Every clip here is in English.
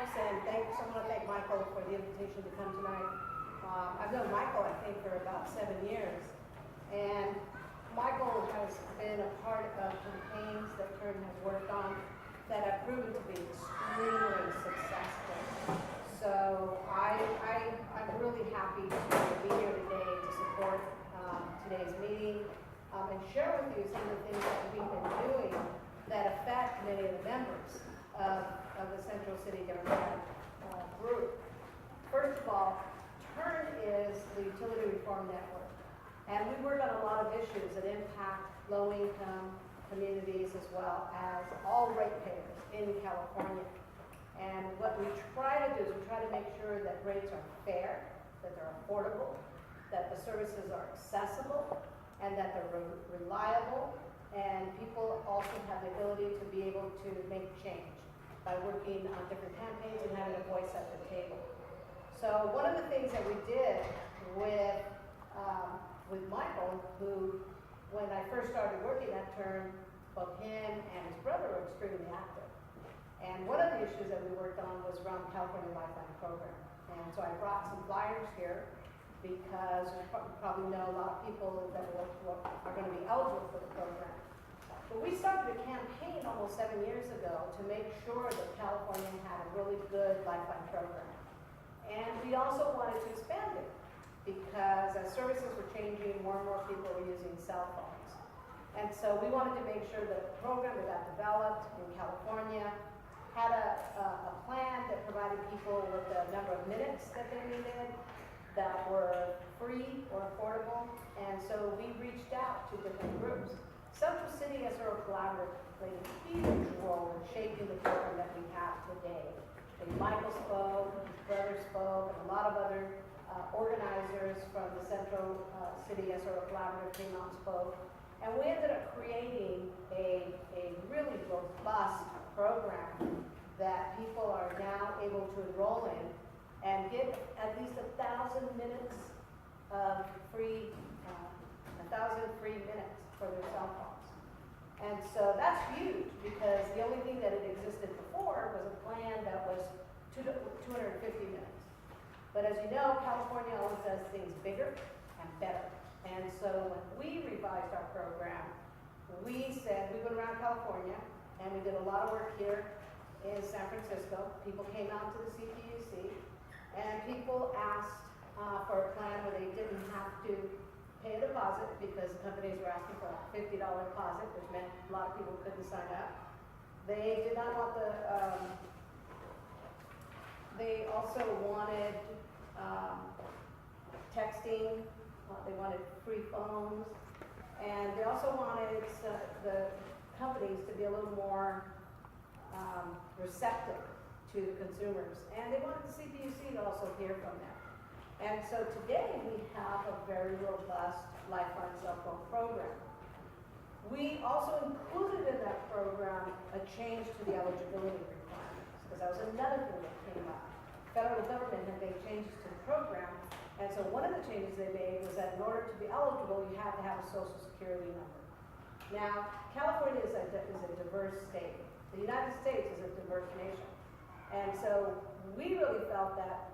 much, and I want to thank Michael for the invitation to come tonight. I've known Michael, I think, for about 7 years, and Michael has been a part of campaigns that Turn has worked on that have proven to be extremely successful. So I'm really happy to be here today to support today's meeting and share with you some of the things that we've been doing that affect many of the members of the Central City Democratic group. First of all, Turn is the utility reform network, and we work on a lot of issues that impact low-income communities as well as all ratepayers in California. And what we try to do is we try to make sure that rates are fair, that they're affordable, that the services are accessible, and that they're reliable, and people also have the ability to be able to make change by working on different campaigns and having a voice at the table. So one of the things that we did with Michael, who, when I first started working at Turn, both him and his brother were extremely active. And one of the issues that we worked on was around the California Lifeline Program. And so I brought some flyers here because you probably know a lot of people that are going to be eligible for the program. But we started a campaign almost 7 years ago to make sure that California had a really good Lifeline program. And we also wanted to expand it because as services were changing, more and more people were using cell phones. And so we wanted to make sure that the program that got developed in California had a plan that provided people with the number of minutes that they needed, that were free or affordable. And so we reached out to different groups. Central City as a collaborative played a huge role in shaping the program that we have today. And Michael spoke, his brother spoke, and a lot of other organizers from the Central City as a collaborative came out and spoke. And we ended up creating a really robust program that people are now able to enroll in and get at least 1,000 minutes of free, 1,000 free minutes for their cell phones. And so that's huge because the only thing that had existed before was a plan that was 250 minutes. But as you know, California always does things bigger and better. And so when we revised our program, we said, we went around California and we did a lot of work here in San Francisco. People came out to the CPUC and people asked for a plan where they didn't have to pay a deposit because companies were asking for a $50 deposit, which meant a lot of people couldn't sign up. They did not want they also wanted texting, they wanted free phones, and they also wanted the companies to be a little more receptive to the consumers, and they wanted the CPUC to also hear from them. And so today we have a very robust Lifeline cell phone program. We also included in that program a change to the eligibility requirements, because that was another thing that came up. Federal government had made changes to the program, and so one of the changes they made was that in order to be eligible, you had to have a Social Security number. Now, California is a diverse state. The United States is a diverse nation. And so we really felt that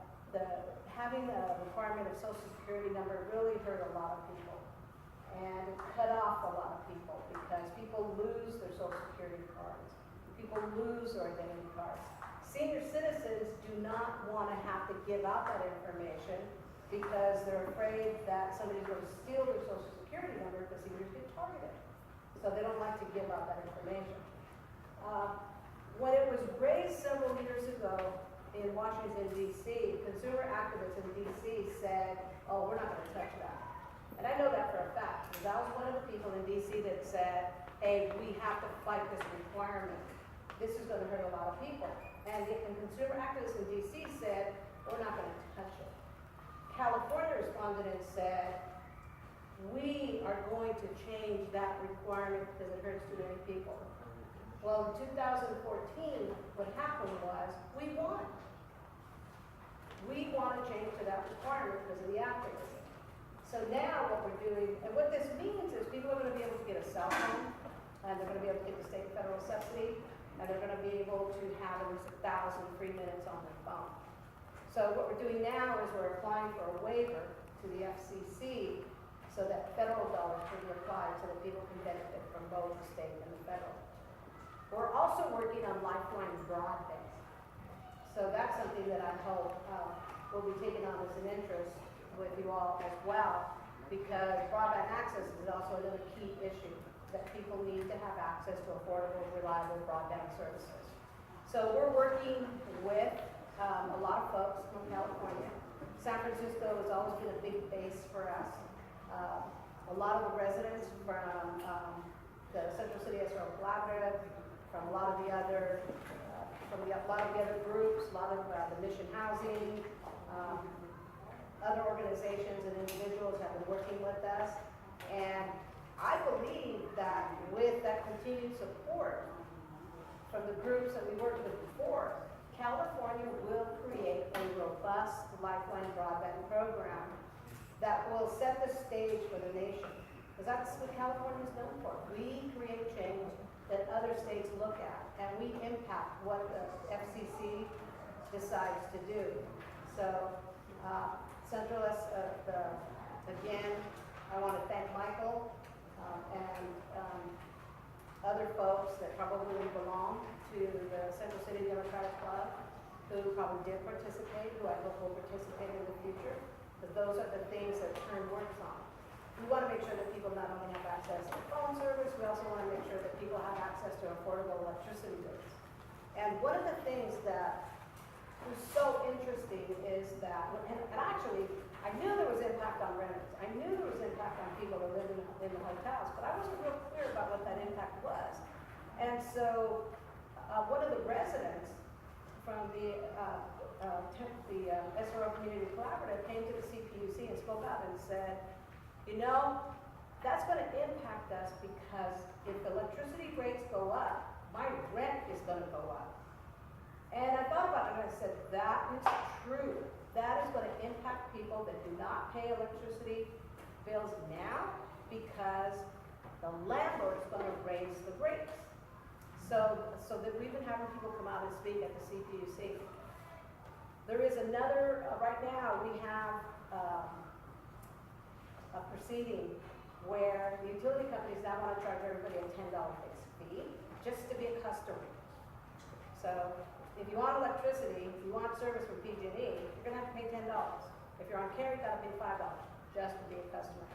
having a requirement of Social Security number really hurt a lot of people. And it cut off a lot of people because people lose their Social Security cards. People lose their identity cards. Senior citizens do not want to have to give out that information because they're afraid that somebody's going to steal their Social Security number because seniors get targeted. So they don't like to give out that information. When it was raised several years ago in Washington, D.C., consumer activists in D.C. said, oh, we're not going to touch that. And I know that for a fact, because I was one of the people in D.C. that said, hey, we have to fight this requirement. This is going to hurt a lot of people. And consumer activists in D.C. said, we're not going to touch it. California responded and said, we are going to change that requirement because it hurts too many people. Well, in 2014, what happened was we won. We want to change to that requirement because of the activism. So now what we're doing, and what this means is people are going to be able to get a cell phone, and they're going to be able to get the state and federal subsidy, and they're going to be able to have at least 1,000 free minutes on their phone. So what we're doing now is we're applying for a waiver to the FCC so that federal dollars can be applied so that people can benefit from both the state and the federal. We're also working on lifeline broadband. So that's something that I hope will be taken on as an interest with you all as well, because broadband access is also another key issue, that people need to have access to affordable, reliable broadband services. So we're working with a lot of folks from California. San Francisco has always been a big base for us. A lot of the residents from the Central City SRO Collaborative, from a lot of the other, groups, a lot of the Mission Housing, other organizations and individuals have been working with us. And I believe that with that continued support from the groups that we worked with before, California will create a robust lifeline broadband program that will set the stage for the nation. Because that's what California is known for. We create change that other states look at, and we impact what the FCC decides to do. So, again, I want to thank Michael and other folks that probably belong to the Central City Democratic Club, who probably did participate, who I hope will participate in the future, because those are the things that Turn works on. We want to make sure that people not only have access to phone service, we also want to make sure that people have access to affordable electricity rates. And one of the things that was so interesting is that, and actually, I knew there was impact on renters. I knew there was impact on people that live in the hotels, but I wasn't real clear about what that impact was. And so, one of the residents from the SRO Community Collaborative came to the CPUC and spoke up and said, you know, that's going to impact us because if the electricity rates go up, my rent is going to go up. And I thought about it and I said, that is true. That is going to impact people that do not pay electricity bills now because the landlord is going to raise the rates. So that we've been having people come out and speak at the CPUC. There is another, right now we have a proceeding where the utility companies now want to charge everybody a $10 fixed fee just to be a customer. So if you want electricity, if you want service from PG&E, you're going to have to pay $10. If you're on care, you got to pay $5 just to be a customer.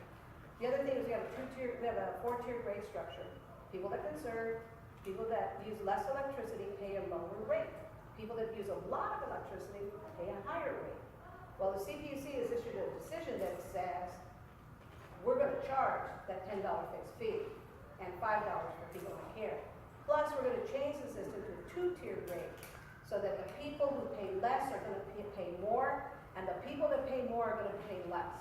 The other thing is we have a four-tiered rate structure. People that conserve, people that use less electricity pay a lower rate. People that use a lot of electricity pay a higher rate. Well, the CPUC has issued a decision that says we're going to charge that $10 fixed fee and $5 for people in care. Plus, we're going to change the system to a two-tiered rate so that the people who pay less are going to pay more, and the people that pay more are going to pay less.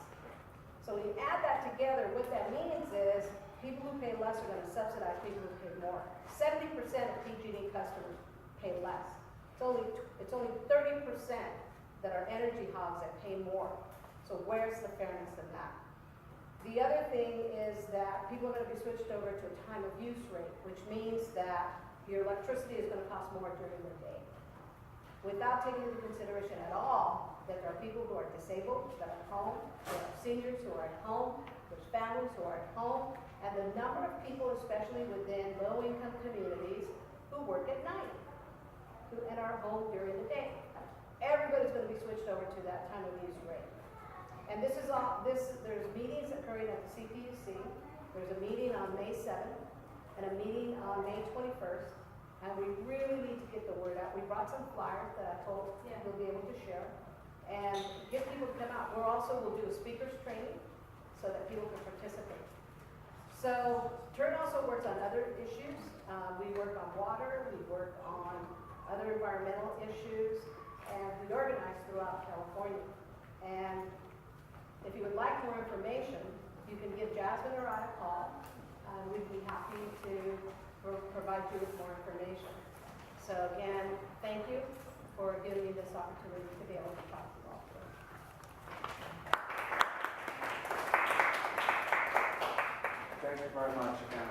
So when you add that together, what that means is people who pay less are going to subsidize people who pay more. 70% of PG&E customers pay less. It's only 30% that are energy hogs that pay more. So where's the fairness in that? The other thing is that people are going to be switched over to a time of use rate, which means that your electricity is going to cost more during the day. Without taking into consideration at all that there are people who are disabled that are at home, there are seniors who are at home, there's families who are at home, and the number of people, especially within low-income communities, who work at night and are home during the day. Everybody's going to be switched over to that time of use rate. And this is all, there's meetings occurring at the CPUC. There's a meeting on May 7th and a meeting on May 21st. And we really need to get the word out. We brought some flyers that I told we'll be able to share and get people to come out. We'll do a speakers training so that people can participate. So Turn also works on other issues. We work on water, we work on other environmental issues, and we organize throughout California. And if you would like more information, you can give Jasmine or I a call. We'd be happy to provide you with more information. So again, thank you for giving me this opportunity to be able to talk to you all today. Thank you very much again,